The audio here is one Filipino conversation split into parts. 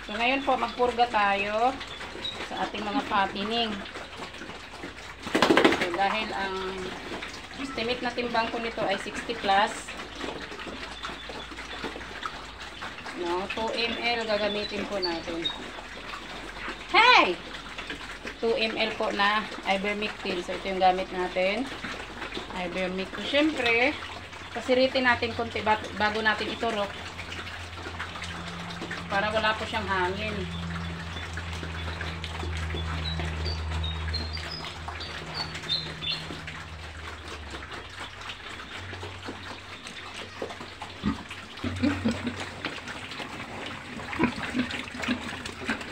So, ngayon po, magpurga tayo sa ating mga patining. So, dahil ang estimate na timbang ko nito ay 60 plus. No, 2 ml gagamitin po natin. Hey! 2 ml po na ivermectin. So, ito yung gamit natin. Ivermectin. Siyempre, pasiritin natin konti bago natin iturok. Para wala po siyang hangin.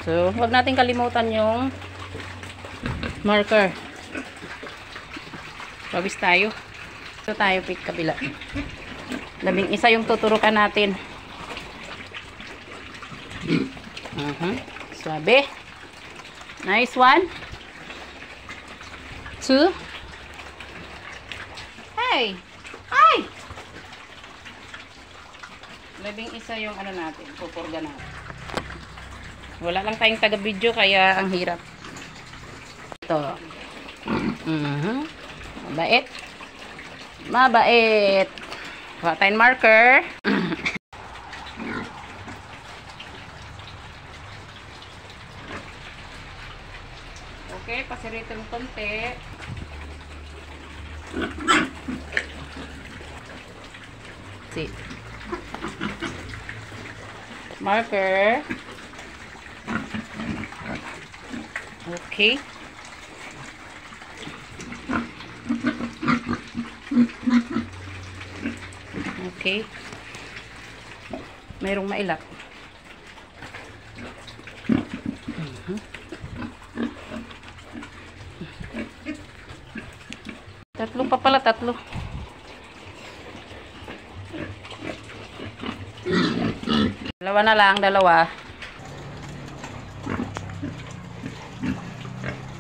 So, huwag natin kalimutan yung marker. Pawis tayo. Ito tayo pick kabila. 11 yung tuturukan natin. Swabe. Nice one. 2. Hey! Ay! 11 yung ano natin, pupurga natin. Wala lang tayong taga-video kaya ang hirap. Ito. Mabait. Mabait. Kuha tayong marker. Okay, pasiritin konti. See. Marker. Okay. Okay. Mayroong mailap. Tatlo pa pala, tatlo. Dalawa na lang, dalawa.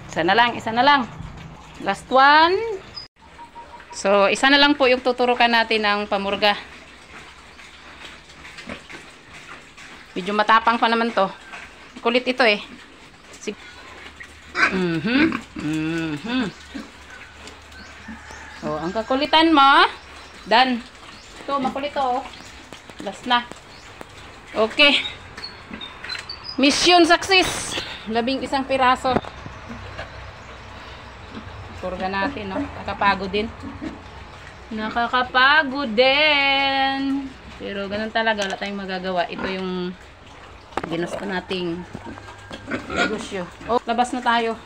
Isa na lang, isa na lang. Last one. So, isa na lang po yung tuturukan natin ng pamurga. Medyo matapang pa naman to. Kulit ito eh. So, ang kakulitan mo, done. Ito, makulit to. Last na. Okay. Mission success. 11 piraso. Purga natin, no? Nakakapagod din. Nakakapagod din. Pero ganun talaga, wala tayong magagawa. Ito yung ginusto nating negosyo. Oh, labas na tayo.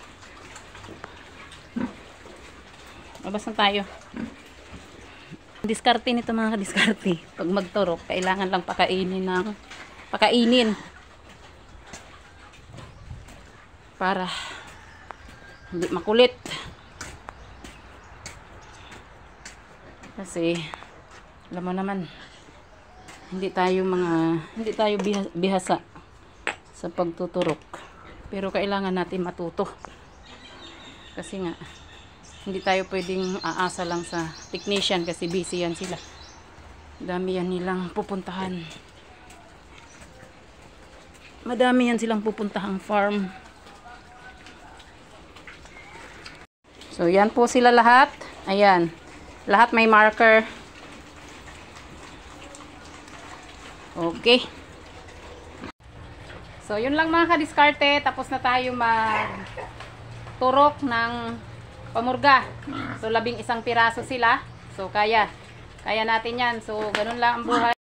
Labas na tayo. Diskarte nito mga kadiskarte. Pag magturok, kailangan lang pakainin para hindi makulit. Kasi alam mo naman, hindi tayo bihasa sa pagtuturok. Pero kailangan natin matuto. Kasi nga hindi tayo pwedeng aasa lang sa technician kasi busy yan sila. Dami yan nilang pupuntahan. Madami yan silang pupuntahang farm. So yan po sila lahat. Ayan. Lahat may marker. Okay. So yun lang mga kadiskarte. Tapos na tayo magturok ng pamurga. So 11 piraso sila. So kaya natin yan. So ganun lang ang buhay.